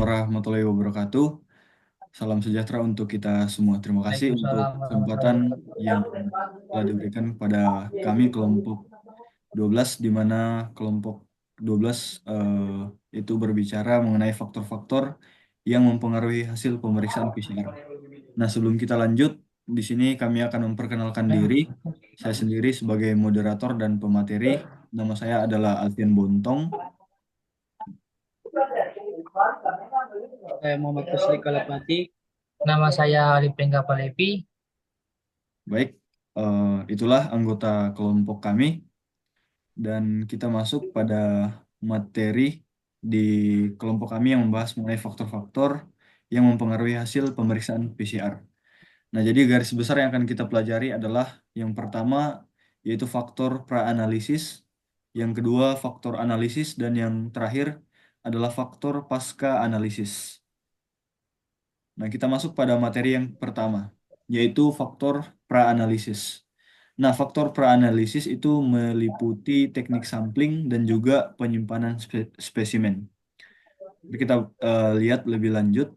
warahmatullahi wabarakatuh. Salam sejahtera untuk kita semua. Terima kasih untuk Waalaikumsalam kesempatan warahmatullahi yang wabarakatuh. telah diberikan kepada kami kelompok 12, di mana kelompok 12 itu berbicara mengenai faktor-faktor yang mempengaruhi hasil pemeriksaan PCR. Nah, sebelum kita lanjut, di sini kami akan memperkenalkan diri. Saya sendiri sebagai moderator dan pemateri. Nama saya adalah Alfian Bontong. Saya Muhammad Kusli Kalapati. Nama saya Lipengga Palepi. Baik, itulah anggota kelompok kami. Dan kita masuk pada materi di kelompok kami yang membahas mengenai faktor-faktor yang mempengaruhi hasil pemeriksaan PCR. Nah, jadi garis besar yang akan kita pelajari adalah yang pertama yaitu faktor pra-analisis, yang kedua faktor analisis, dan yang terakhir adalah faktor pasca analisis. Nah, kita masuk pada materi yang pertama, yaitu faktor pra-analisis. Nah, faktor pra-analisis itu meliputi teknik sampling dan juga penyimpanan spesimen. Jadi kita lihat lebih lanjut.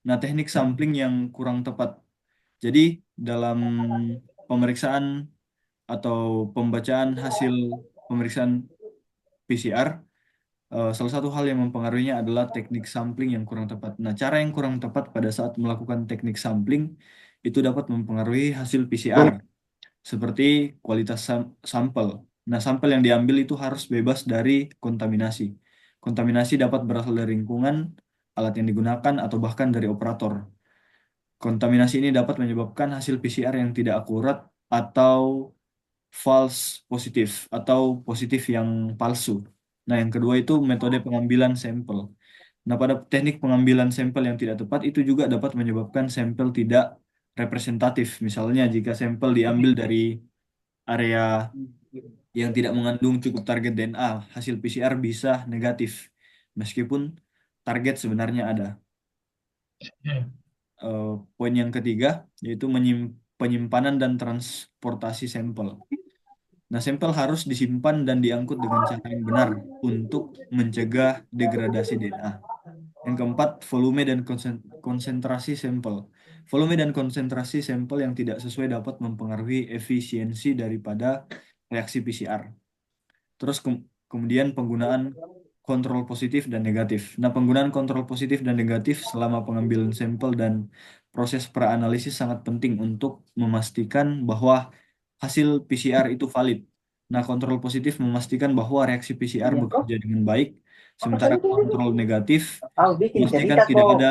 Nah, teknik sampling yang kurang tepat. Jadi, dalam pemeriksaan atau pembacaan hasil pemeriksaan PCR, salah satu hal yang mempengaruhinya adalah teknik sampling yang kurang tepat. Nah, cara yang kurang tepat pada saat melakukan teknik sampling itu dapat mempengaruhi hasil PCR, seperti kualitas sampel. Nah, sampel yang diambil itu harus bebas dari kontaminasi. Kontaminasi dapat berasal dari lingkungan, alat yang digunakan, atau bahkan dari operator. Kontaminasi ini dapat menyebabkan hasil PCR yang tidak akurat atau false positif atau positif yang palsu. Nah, yang kedua itu metode pengambilan sampel. Nah, pada teknik pengambilan sampel yang tidak tepat itu juga dapat menyebabkan sampel tidak representatif. Misalnya, jika sampel diambil dari area yang tidak mengandung cukup target DNA, hasil PCR bisa negatif, meskipun target sebenarnya ada. Eh, Poin yang ketiga yaitu penyimpanan dan transportasi sampel. Nah, sampel harus disimpan dan diangkut dengan cara yang benar untuk mencegah degradasi DNA. Yang keempat, volume dan konsentrasi sampel. Volume dan konsentrasi sampel yang tidak sesuai dapat mempengaruhi efisiensi daripada reaksi PCR. Terus kemudian penggunaan kontrol positif dan negatif. Nah, penggunaan kontrol positif dan negatif selama pengambilan sampel dan proses praanalisis sangat penting untuk memastikan bahwa hasil PCR itu valid. Nah, kontrol positif memastikan bahwa reaksi PCR Iya kok, bekerja dengan baik, apa sementara tadi tuh? kontrol negatif Tahu bikin memastikan cerita tidak kok. ada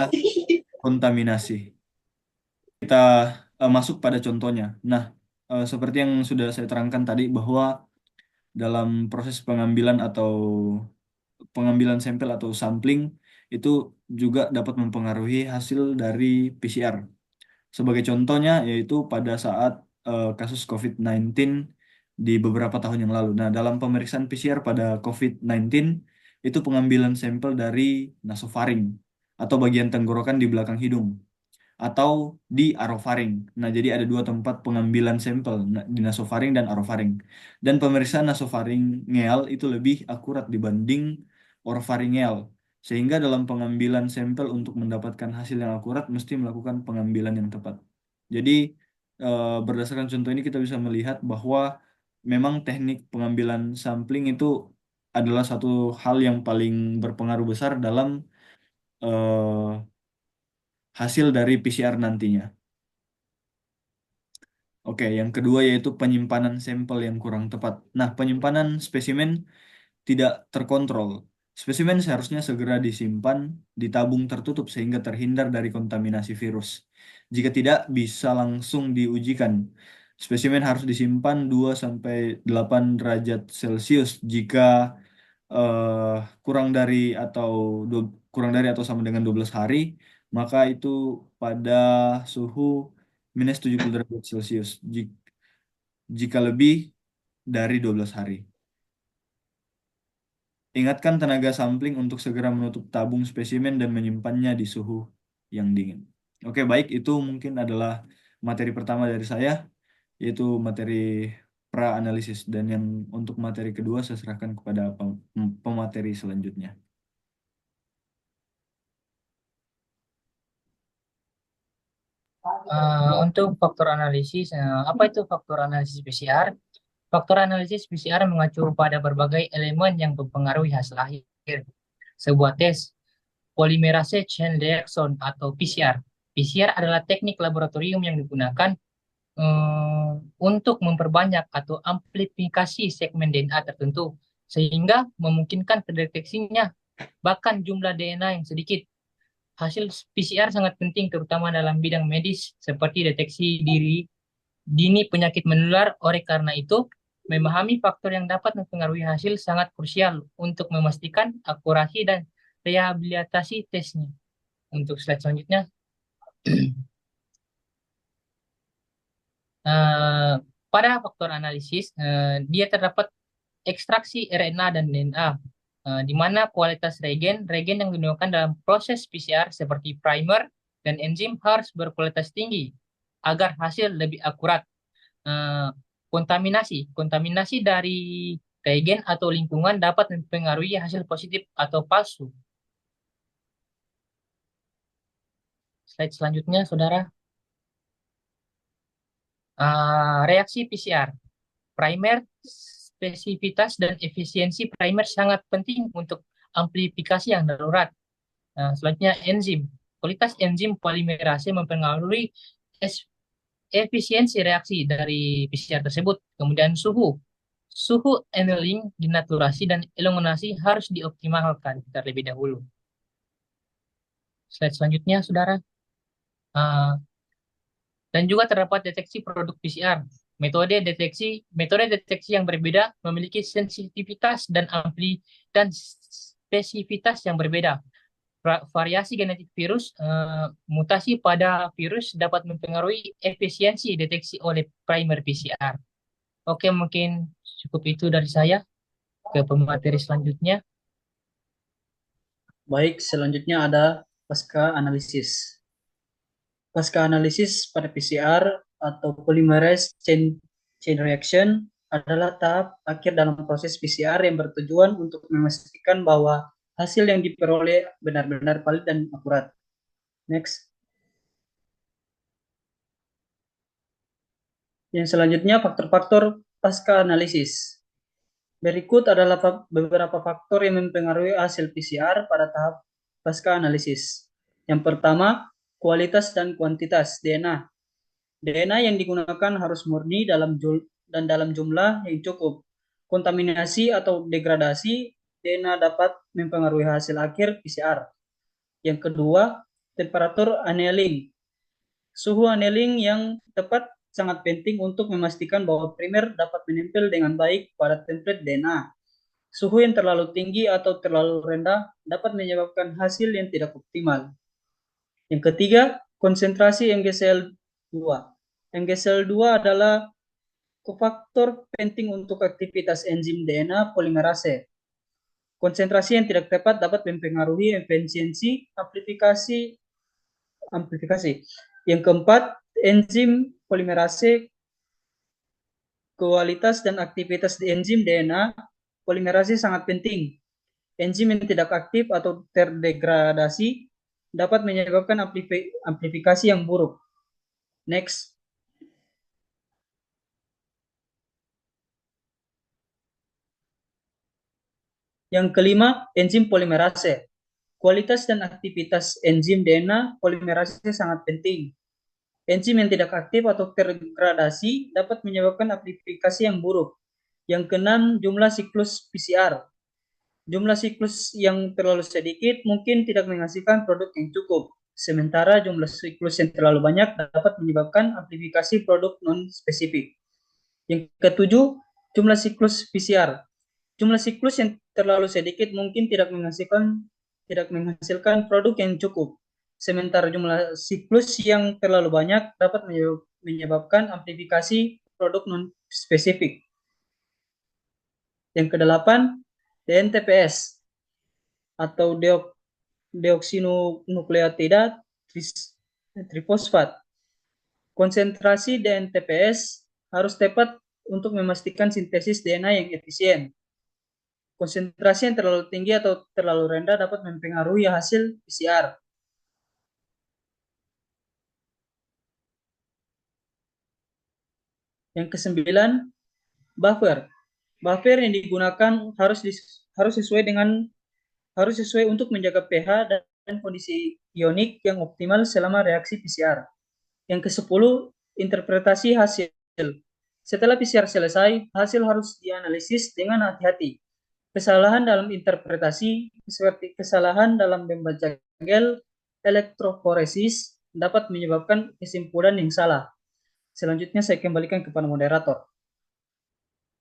kontaminasi. Kita masuk pada contohnya. Nah, seperti yang sudah saya terangkan tadi bahwa dalam proses pengambilan atau pengambilan sampel atau sampling itu juga dapat mempengaruhi hasil dari PCR. Sebagai contohnya yaitu pada saat kasus COVID-19 di beberapa tahun yang lalu. Nah, dalam pemeriksaan PCR pada COVID-19 itu pengambilan sampel dari nasofaring atau bagian tenggorokan di belakang hidung atau di arofaring. Nah, jadi ada dua tempat pengambilan sampel, di nasofaring dan arofaring. Dan pemeriksaan nasofaringeal itu lebih akurat dibanding orofaringeal. Sehingga dalam pengambilan sampel untuk mendapatkan hasil yang akurat mesti melakukan pengambilan yang tepat. Jadi berdasarkan contoh ini kita bisa melihat bahwa memang teknik pengambilan sampling itu adalah satu hal yang paling berpengaruh besar dalam eh, hasil dari PCR nantinya. Oke, yang kedua yaitu penyimpanan sampel yang kurang tepat. Nah, penyimpanan spesimen tidak terkontrol. Spesimen seharusnya segera disimpan di tabung tertutup sehingga terhindar dari kontaminasi virus. Jika tidak, bisa langsung diujikan. Spesimen harus disimpan 2-8 derajat Celcius jika eh, kurang dari atau kurang dari atau sama dengan 12 hari, maka itu pada suhu minus 70 derajat Celcius. Jika lebih dari 12 hari. Ingatkan tenaga sampling untuk segera menutup tabung spesimen dan menyimpannya di suhu yang dingin. Oke, baik. Itu mungkin adalah materi pertama dari saya, yaitu materi pra-analisis. Dan yang untuk materi kedua, saya serahkan kepada pemateri selanjutnya. Untuk faktor analisis, apa itu faktor analisis PCR? Faktor analisis PCR mengacu pada berbagai elemen yang mempengaruhi hasil akhir sebuah tes polymerase chain reaction atau PCR. PCR adalah teknik laboratorium yang digunakan untuk memperbanyak atau amplifikasi segmen DNA tertentu sehingga memungkinkan terdeteksinya bahkan jumlah DNA yang sedikit. Hasil PCR sangat penting terutama dalam bidang medis seperti deteksi dini penyakit menular. Oleh karena itu, memahami faktor yang dapat mempengaruhi hasil sangat krusial untuk memastikan akurasi dan rehabilitasi tesnya. Untuk slide selanjutnya, eh, pada faktor analisis, dia terdapat ekstraksi RNA dan DNA, di mana kualitas reagen yang digunakan dalam proses PCR seperti primer dan enzim harus berkualitas tinggi agar hasil lebih akurat. Eh, kontaminasi dari reagen atau lingkungan dapat mempengaruhi hasil positif atau palsu. Slide selanjutnya, saudara. Reaksi PCR. Primer, spesifitas dan efisiensi primer sangat penting untuk amplifikasi yang darurat. Selanjutnya, enzim. Kualitas enzim polimerase mempengaruhi efisiensi reaksi dari PCR tersebut. Kemudian suhu. Suhu annealing, denaturasi, dan elonginasi harus dioptimalkan terlebih dahulu. Slide selanjutnya, saudara. Uh, dan juga terdapat deteksi produk PCR. Metode deteksi yang berbeda memiliki sensitivitas dan spesifitas yang berbeda. Variasi genetik virus, mutasi pada virus dapat mempengaruhi efisiensi deteksi oleh primer PCR. Oke, mungkin cukup itu dari saya. Ke pemateri selanjutnya. Baik, selanjutnya ada pasca analisis. Pasca analisis pada PCR atau polymerase chain reaction adalah tahap akhir dalam proses PCR yang bertujuan untuk memastikan bahwa hasil yang diperoleh benar-benar valid dan akurat. Next. Yang selanjutnya faktor-faktor pasca analisis. Berikut adalah beberapa faktor yang mempengaruhi hasil PCR pada tahap pasca analisis. Yang pertama, kualitas dan kuantitas DNA. DNA yang digunakan harus murni dan dalam jumlah yang cukup. Kontaminasi atau degradasi DNA dapat mempengaruhi hasil akhir PCR. Yang kedua, temperatur annealing. Suhu annealing yang tepat sangat penting untuk memastikan bahwa primer dapat menempel dengan baik pada template DNA. Suhu yang terlalu tinggi atau terlalu rendah dapat menyebabkan hasil yang tidak optimal. Yang ketiga, konsentrasi MgCl2. MgCl2 adalah kofaktor penting untuk aktivitas enzim DNA polimerase. Konsentrasi yang tidak tepat dapat mempengaruhi efisiensi amplifikasi. Yang keempat, enzim polimerase, kualitas dan aktivitas di enzim DNA polimerase sangat penting. Enzim yang tidak aktif atau terdegradasi dapat menyebabkan amplifikasi yang buruk. Next. Yang kelima, enzim polimerase. Kualitas dan aktivitas enzim DNA polimerase sangat penting. Enzim yang tidak aktif atau terdegradasi dapat menyebabkan amplifikasi yang buruk. Yang keenam, jumlah siklus PCR. Jumlah siklus yang terlalu sedikit mungkin tidak menghasilkan produk yang cukup. Sementara jumlah siklus yang terlalu banyak dapat menyebabkan amplifikasi produk non-spesifik. Yang ketujuh, jumlah siklus PCR. Jumlah siklus yang terlalu sedikit mungkin tidak menghasilkan produk yang cukup. Sementara jumlah siklus yang terlalu banyak dapat menyebabkan amplifikasi produk non-spesifik. Yang kedelapan, DNTPS atau deoksinonukleotida trifosfat. Konsentrasi DNTPS harus tepat untuk memastikan sintesis DNA yang efisien. Konsentrasi yang terlalu tinggi atau terlalu rendah dapat mempengaruhi hasil PCR. Yang kesembilan, buffer. Buffer yang digunakan harus sesuai untuk menjaga pH dan kondisi ionik yang optimal selama reaksi PCR. Yang ke-10, interpretasi hasil. Setelah PCR selesai, hasil harus dianalisis dengan hati-hati. Kesalahan dalam interpretasi, seperti kesalahan dalam membaca gel elektroforesis, dapat menyebabkan kesimpulan yang salah. Selanjutnya saya kembalikan kepada moderator.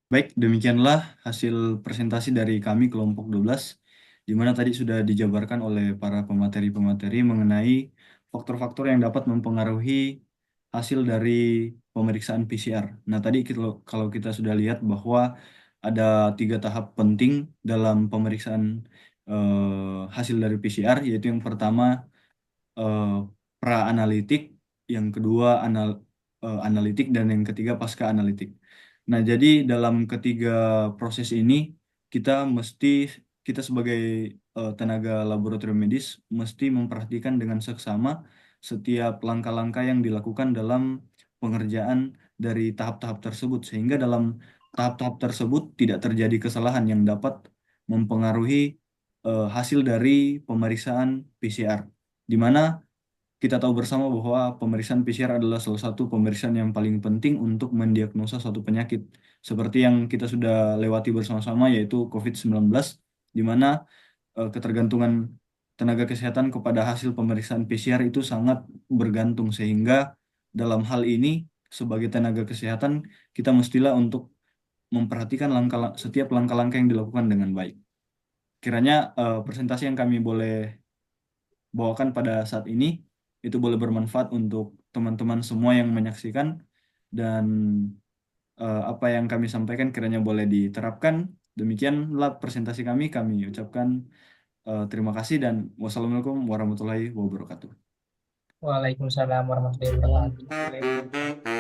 Baik, demikianlah hasil presentasi dari kami kelompok 12, di mana tadi sudah dijabarkan oleh para pemateri-pemateri mengenai faktor-faktor yang dapat mempengaruhi hasil dari pemeriksaan PCR. Nah, tadi kalau kita sudah lihat bahwa ada 3 tahap penting dalam pemeriksaan hasil dari PCR, yaitu yang pertama eh, pra-analitik, yang kedua analitik, dan yang ketiga pasca analitik. Nah, jadi dalam ketiga proses ini kita mesti kita sebagai tenaga laboratorium medis mesti memperhatikan dengan seksama setiap langkah-langkah yang dilakukan dalam pengerjaan dari tahap-tahap tersebut, sehingga dalam tahap-tahap tersebut tidak terjadi kesalahan yang dapat mempengaruhi hasil dari pemeriksaan PCR, di mana kita tahu bersama bahwa pemeriksaan PCR adalah salah satu pemeriksaan yang paling penting untuk mendiagnosa suatu penyakit. Seperti yang kita sudah lewati bersama-sama, yaitu COVID-19, di mana ketergantungan tenaga kesehatan kepada hasil pemeriksaan PCR itu sangat bergantung. Sehingga dalam hal ini, sebagai tenaga kesehatan, kita mestilah untuk memperhatikan setiap langkah-langkah yang dilakukan dengan baik. Kiranya presentasi yang kami boleh bawakan pada saat ini itu boleh bermanfaat untuk teman-teman semua yang menyaksikan, dan apa yang kami sampaikan kiranya boleh diterapkan. Demikianlah presentasi kami ucapkan terima kasih dan wassalamualaikum warahmatullahi wabarakatuh. Waalaikumsalam warahmatullahi wabarakatuh.